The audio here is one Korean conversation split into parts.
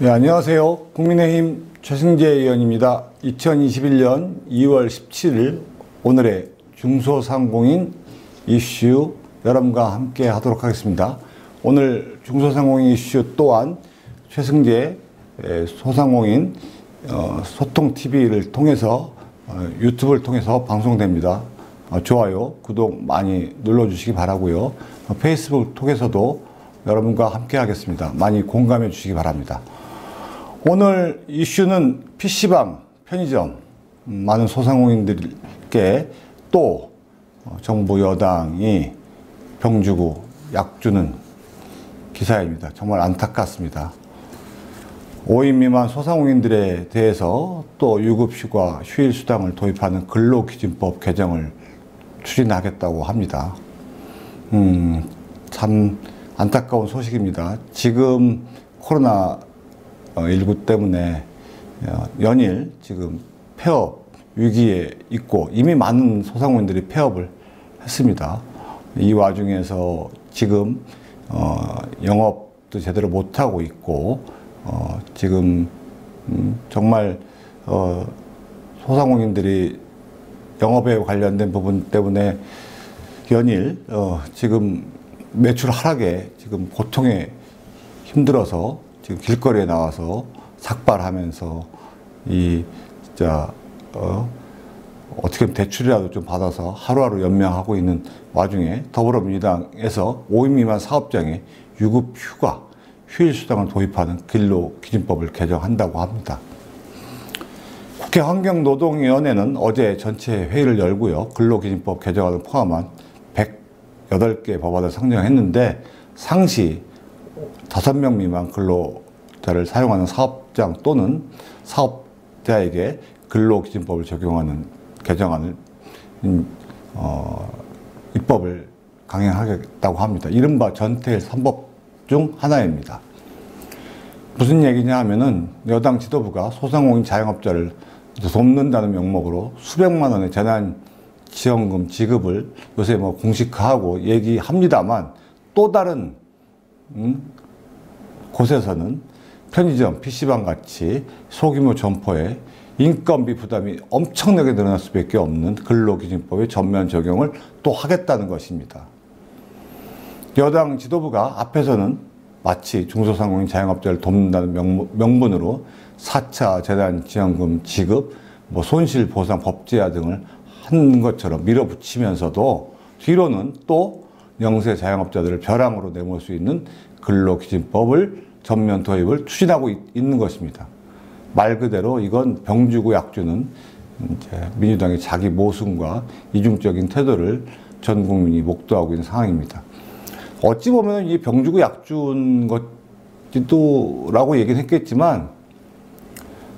네, 안녕하세요. 국민의힘 최승재 의원입니다. 2021년 2월 17일 오늘의 중소상공인 이슈 여러분과 함께 하도록 하겠습니다. 오늘 중소상공인 이슈 또한 최승재 소상공인 소통TV를 통해서 유튜브를 통해서 방송됩니다. 좋아요, 구독 많이 눌러주시기 바라고요. 페이스북 통해서도 여러분과 함께 하겠습니다. 많이 공감해 주시기 바랍니다. 오늘 이슈는 PC방, 편의점, 많은 소상공인들께 또 정부 여당이 병 주고 약 주는 기사입니다. 정말 안타깝습니다. 5인 미만 소상공인들에 대해서 또 유급휴가, 휴일수당을 도입하는 근로기준법 개정을 추진하겠다고 합니다. 참 안타까운 소식입니다. 지금 코로나19 때문에 연일 지금 폐업 위기에 있고 이미 많은 소상공인들이 폐업을 했습니다. 이 와중에서 지금 영업도 제대로 못하고 있고 지금 정말 소상공인들이 영업에 관련된 부분 때문에 연일 지금 매출 하락에 지금 고통에 힘들어서 지금 길거리에 나와서 삭발하면서 진짜 어떻게 보면 대출이라도 좀 받아서 하루하루 연명하고 있는 와중에 더불어민주당에서 5인 미만 사업장에 유급 휴가, 휴일 수당을 도입하는 근로기준법을 개정한다고 합니다. 국회 환경노동위원회는 어제 전체 회의를 열고요. 근로기준법 개정안을 포함한 108개 법안을 상정했는데 상시 5명 미만 근로자를 사용하는 사업장 또는 사업자에게 근로기준법을 적용하는 개정안을 입법을 강행하겠다고 합니다. 이른바 전태일 3법 중 하나입니다. 무슨 얘기냐 하면은 여당 지도부가 소상공인 자영업자를 돕는다는 명목으로 수백만 원의 재난지원금 지급을 요새 공식화하고 얘기합니다만 또 다른 곳에서는 편의점, PC방 같이 소규모 점포에 인건비 부담이 엄청나게 늘어날 수밖에 없는 근로기준법의 전면 적용을 또 하겠다는 것입니다. 여당 지도부가 앞에서는 마치 중소상공인 자영업자를 돕는다는 명분으로 4차 재난지원금 지급, 손실보상 법제화 등을 한 것처럼 밀어붙이면서도 뒤로는 또 영세 자영업자들을 벼랑으로 내몰 수 있는 근로기준법을 전면 도입을 추진하고 있는 것입니다. 말 그대로 이건 병 주고 약 주는 민주당의 자기 모순과 이중적인 태도를 전 국민이 목도하고 있는 상황입니다. 어찌 보면 이 병 주고 약 준 것이라고 얘기는 했겠지만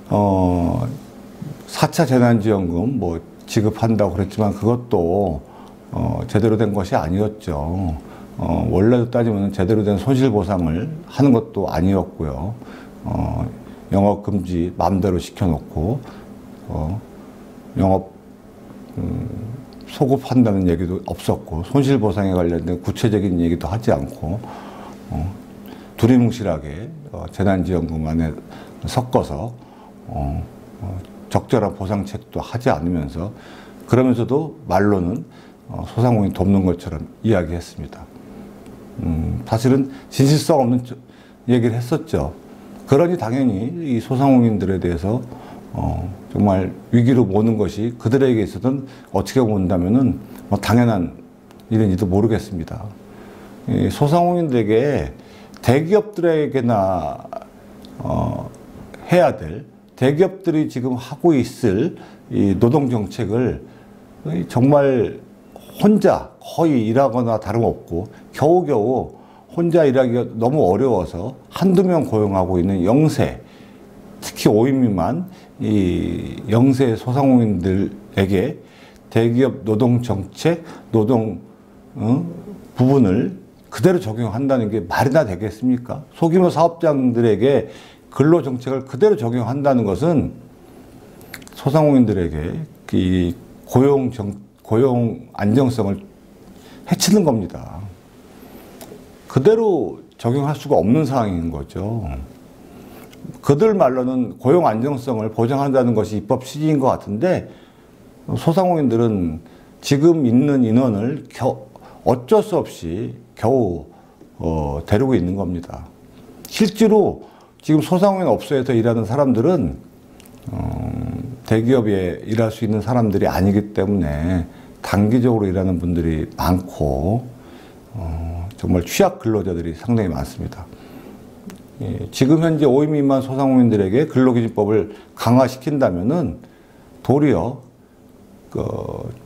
4차 재난지원금 지급한다고 그랬지만 그것도 제대로 된 것이 아니었죠. 원래도 따지면 제대로 된 손실보상을 하는 것도 아니었고요. 영업금지 마음대로 시켜놓고 영업 소급한다는 얘기도 없었고 손실보상에 관련된 구체적인 얘기도 하지 않고 두리뭉실하게 재난지원금 안에 섞어서 적절한 보상책도 하지 않으면서 그러면서도 말로는 소상공인 돕는 것처럼 이야기했습니다. 사실은 진실성 없는 얘기를 했었죠. 그러니 당연히 이 소상공인들에 대해서 정말 위기로 모는 것이 그들에게 있어서는 어떻게 본다면은 당연한 일인지도 모르겠습니다. 이 소상공인들에게 대기업들에게나 해야 될 대기업들이 지금 하고 있을 이 노동정책을 정말 혼자 거의 일하거나 다름없고 겨우겨우 혼자 일하기가 너무 어려워서 한두 명 고용하고 있는 영세, 특히 5인 미만 이 영세 소상공인들에게 대기업 노동정책, 노동 부분을 그대로 적용한다는 게 말이나 되겠습니까? 소규모 사업장들에게 근로정책을 그대로 적용한다는 것은 소상공인들에게 이 고용 안정성을 해치는 겁니다. 그대로 적용할 수가 없는 상황인 거죠. 그들 말로는 고용 안정성을 보장한다는 것이 입법 취지인 것 같은데 소상공인들은 지금 있는 인원을 어쩔 수 없이 겨우 데리고 있는 겁니다. 실제로 지금 소상공인 업소에서 일하는 사람들은 대기업에 일할 수 있는 사람들이 아니기 때문에 단기적으로 일하는 분들이 많고 정말 취약 근로자들이 상당히 많습니다. 지금 현재 5인 미만 소상공인들에게 근로기준법을 강화시킨다면은 도리어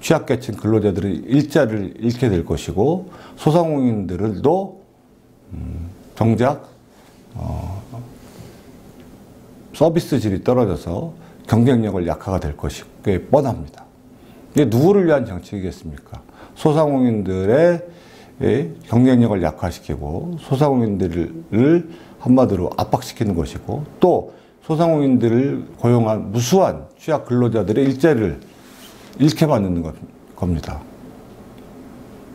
취약계층 근로자들이 일자리를 잃게 될 것이고 소상공인들도 정작 서비스 질이 떨어져서 경쟁력을 약화가 될 것이 꽤 뻔합니다. 이게 누구를 위한 정책이겠습니까? 소상공인들의 경쟁력을 약화시키고 소상공인들을 한마디로 압박시키는 것이고 또 소상공인들을 고용한 무수한 취약 근로자들의 일자리를 잃게 만드는 겁니다.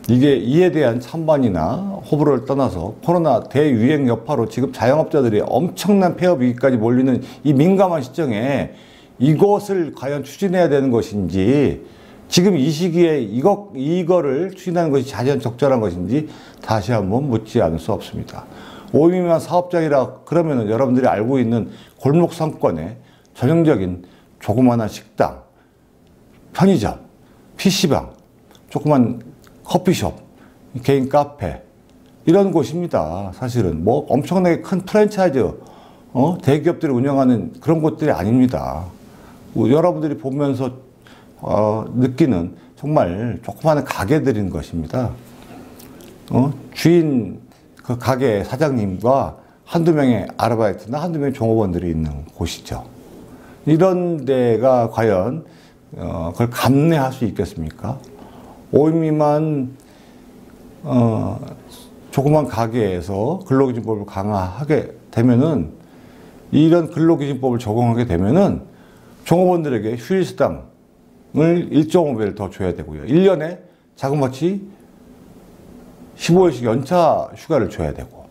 이게 이에 대한 찬반이나 호불호를 떠나서 코로나 대유행 여파로 지금 자영업자들이 엄청난 폐업 위기까지 몰리는 이 민감한 시점에 이것을 과연 추진해야 되는 것인지 지금 이 시기에 이거를 추진하는 것이 과연 적절한 것인지 다시 한번 묻지 않을 수 없습니다. 5인 미만 사업장이라 그러면 여러분들이 알고 있는 골목 상권의 전형적인 조그마한 식당, 편의점, PC방, 조그만 커피숍, 개인 카페 이런 곳입니다. 사실은 뭐 엄청나게 큰 프랜차이즈 대기업들이 운영하는 그런 곳들이 아닙니다. 여러분들이 보면서 느끼는 정말 조그마한 가게들인 것입니다. 주인 그 가게 사장님과 한두 명의 아르바이트나 한두 명의 종업원들이 있는 곳이죠. 이런 데가 과연 그걸 감내할 수 있겠습니까? 5인 미만 조그만 가게에서 근로기준법을 강화하게 되면은 이런 근로기준법을 적용하게 되면은 종업원들에게 휴일수당을 1.5배를 더 줘야 되고요. 1년에 자그마치 15일씩 연차 휴가를 줘야 되고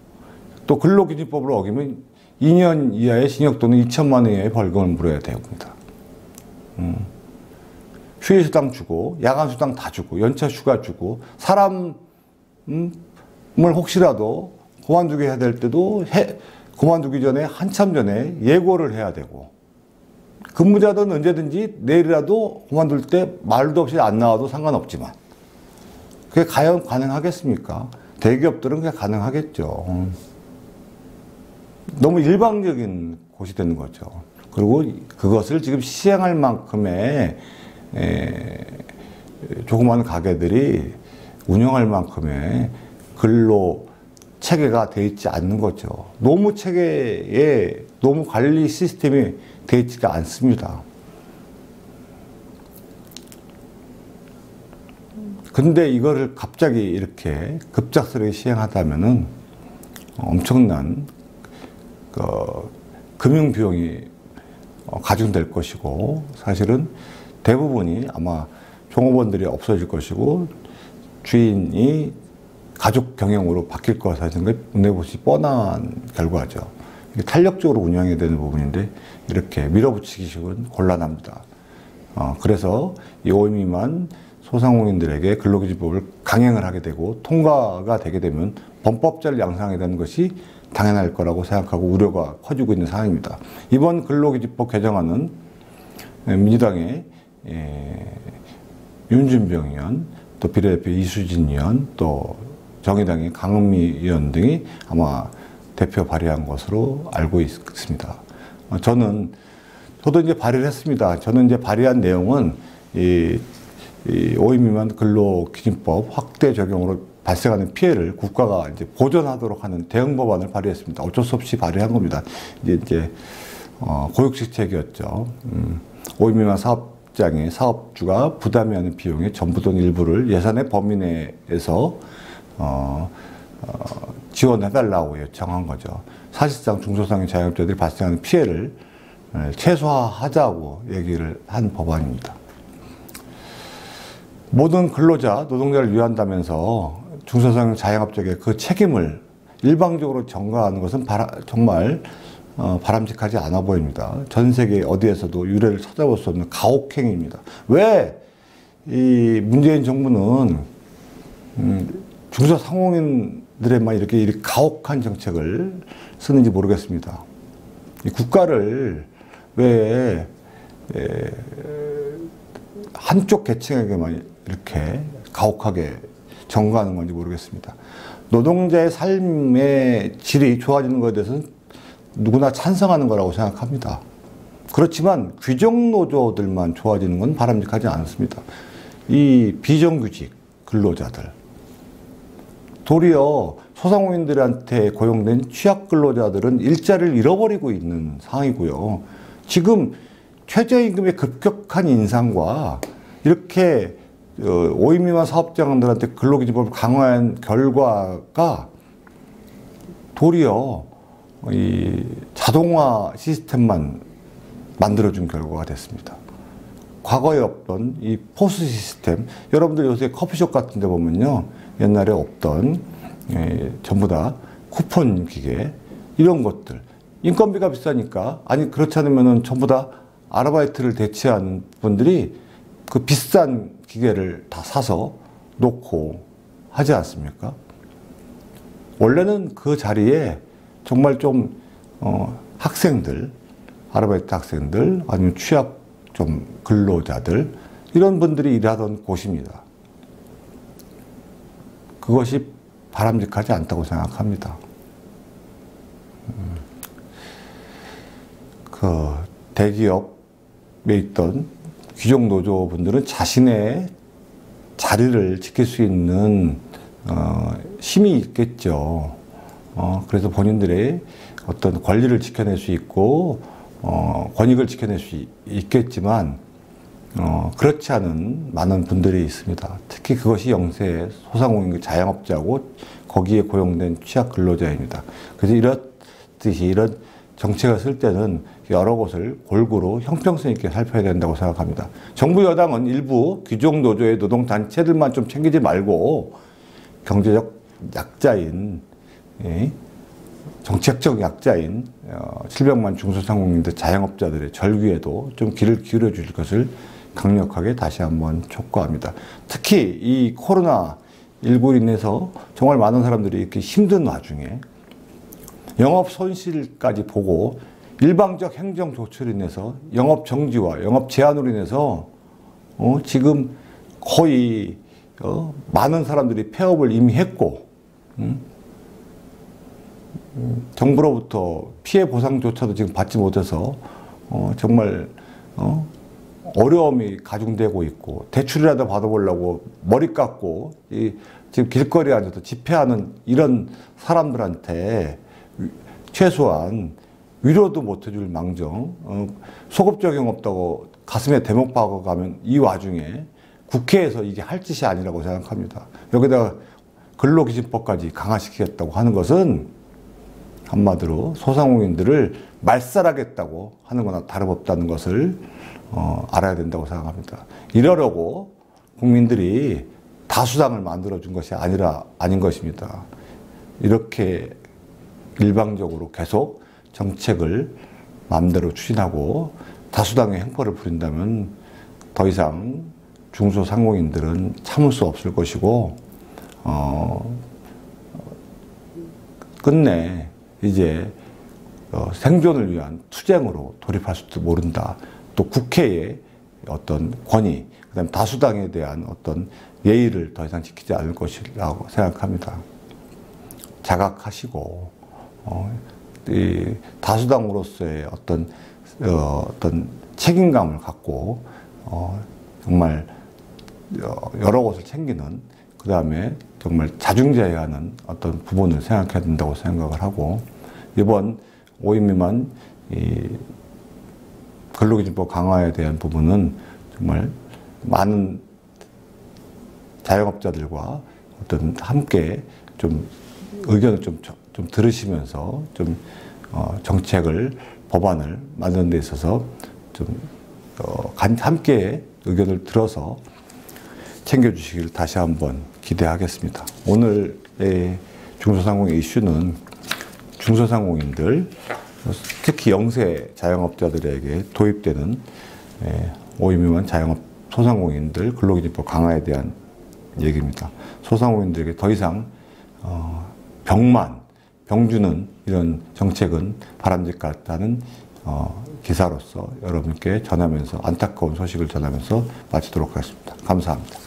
또 근로기준법을 어기면 2년 이하의 징역 또는 2천만 원 이하의 벌금을 물어야 됩니다. 휴일수당 주고 야간수당 다 주고 연차 휴가 주고 사람을 혹시라도 그만두게 해야 될 때도 그만두기 전에 한참 전에 예고를 해야 되고 근무자들은 언제든지 내일이라도 그만둘 때 말도 없이 안 나와도 상관없지만 그게 과연 가능하겠습니까? 대기업들은 그게 가능하겠죠. 너무 일방적인 곳이 되는 거죠. 그리고 그것을 지금 시행할 만큼의 조그마한 가게들이 운영할 만큼의 근로 체계가 되어 있지 않는 거죠. 노무 체계에 노무 관리 시스템이 되어 있지가 않습니다. 근데 이거를 갑자기 이렇게 급작스럽게 시행하다면은 엄청난 금융 비용이 가중될 것이고 사실은 대부분이 아마 종업원들이 없어질 것이고 주인이 가족 경영으로 바뀔 것이라는 걸 눈에보시 뻔한 결과죠. 이게 탄력적으로 운영해야 되는 부분인데 이렇게 밀어붙이기식은 곤란합니다. 그래서 이 5인 미만 소상공인들에게 근로기준법을 강행을 하게 되고 통과가 되게 되면 범법자를 양성하게 되는 것이 당연할 거라고 생각하고 우려가 커지고 있는 상황입니다. 이번 근로기준법 개정안은 민주당의 윤준병 의원, 또 비례대표 이수진 의원, 또 정의당의 강은미 의원 등이 아마 대표 발의한 것으로 알고 있습니다. 저도 이제 발의를 했습니다. 저는 이제 발의한 내용은 이 5인 미만 근로기준법 확대 적용으로 발생하는 피해를 국가가 이제 보전하도록 하는 대응 법안을 발의했습니다. 어쩔 수 없이 발의한 겁니다. 이제 고육직책이었죠. 5인 미만 사업장의 사업주가 부담해야 하는 비용의 전부 또는 일부를 예산의 범위 내에서 지원해달라고 요청한 거죠. 사실상 중소상의 자영업자들이 발생하는 피해를 최소화하자고 얘기를 한 법안입니다. 모든 근로자, 노동자를 위한다면서 중소상 자영업자에게 그 책임을 일방적으로 전가하는 것은 정말 바람직하지 않아 보입니다. 전 세계 어디에서도 유례를 찾아볼 수 없는 가혹행위입니다. 왜 이 문재인 정부는 중소상공인들에만 이렇게 가혹한 정책을 쓰는지 모르겠습니다. 이 국가를 왜 한쪽 계층에게만 이렇게 가혹하게 전가하는 건지 모르겠습니다. 노동자의 삶의 질이 좋아지는 것에 대해서는 누구나 찬성하는 거라고 생각합니다. 그렇지만 귀족노조들만 좋아지는 건 바람직하지 않습니다. 이 비정규직 근로자들, 도리어 소상공인들한테 고용된 취약근로자들은 일자리를 잃어버리고 있는 상황이고요. 지금 최저임금의 급격한 인상과 이렇게 5인 미만 사업장들한테 근로기준법을 강화한 결과가 도리어 이 자동화 시스템만 만들어준 결과가 됐습니다. 과거에 없던 이 포스 시스템, 여러분들 요새 커피숍 같은 데 보면요, 옛날에 없던 전부 다 쿠폰 기계, 이런 것들, 인건비가 비싸니까, 아니 그렇지 않으면 전부 다 아르바이트를 대체하는 분들이 그 비싼 기계를 다 사서 놓고 하지 않습니까? 원래는 그 자리에 정말 좀 학생들, 아르바이트 학생들, 아니면 취약 좀 근로자들, 이런 분들이 일하던 곳입니다. 그것이 바람직하지 않다고 생각합니다. 그 대기업에 있던 귀족노조분들은 자신의 자리를 지킬 수 있는 힘이 있겠죠. 그래서 본인들의 어떤 권리를 지켜낼 수 있고 권익을 지켜낼 수 있겠지만 그렇지 않은 많은 분들이 있습니다. 특히 그것이 영세 소상공인 자영업자고 거기에 고용된 취약 근로자입니다. 그래서 이렇듯이 이런 정책을 쓸 때는 여러 곳을 골고루 형평성 있게 살펴야 된다고 생각합니다. 정부 여당은 일부 귀족노조의 노동단체들만 좀 챙기지 말고 경제적 약자인, 정책적 약자인 700만 중소상공인들 자영업자들의 절규에도 좀 귀를 기울여 주실 것을 강력하게 다시 한번 촉구합니다. 특히 이 코로나19로 인해서 정말 많은 사람들이 이렇게 힘든 와중에 영업 손실까지 보고 일방적 행정 조치로 인해서 영업 정지와 영업 제한으로 인해서 지금 거의 많은 사람들이 폐업을 이미 했고 정부로부터 피해 보상조차도 지금 받지 못해서 정말 어려움이 가중되고 있고, 대출이라도 받아보려고 머리 깎고 지금 길거리에 앉아서 집회하는 이런 사람들한테 최소한 위로도 못 해줄 망정, 소급 적용 없다고 가슴에 대목 박아가면 이 와중에 국회에서 이게 할 짓이 아니라고 생각합니다. 여기다가 근로기준법까지 강화시키겠다고 하는 것은 한마디로 소상공인들을 말살하겠다고 하는 거나 다름없다는 것을 알아야 된다고 생각합니다. 이러려고 국민들이 다수당을 만들어준 것이 아닌 것입니다. 이렇게 일방적으로 계속 정책을 마음대로 추진하고 다수당의 행포를 부린다면 더 이상 중소상공인들은 참을 수 없을 것이고 끝내 이제 생존을 위한 투쟁으로 돌입할 수도 모른다. 또 국회의 어떤 권위, 그다음 다수당에 대한 어떤 예의를 더 이상 지키지 않을 것이라고 생각합니다. 자각하시고 이 다수당으로서의 어떤 책임감을 갖고 정말 여러 곳을 챙기는, 그 다음에 정말 자중자애하는 어떤 부분을 생각해야 된다고 생각을 하고, 이번 5인 미만 근로기준법 강화에 대한 부분은 정말 많은 자영업자들과 어떤 함께 좀 의견을 좀 들으시면서 좀 정책을, 법안을 만드는 데 있어서 좀 함께 의견을 들어서 챙겨주시길 다시 한번 기대하겠습니다. 오늘의 중소상공인 이슈는 중소상공인들 특히 영세 자영업자들에게 도입되는 5인 미만 자영업 소상공인들 근로기준법 강화에 대한 얘기입니다. 소상공인들에게 더 이상 병 주는 이런 정책은 바람직하다는 기사로서 여러분께 전하면서 안타까운 소식을 전하면서 마치도록 하겠습니다. 감사합니다.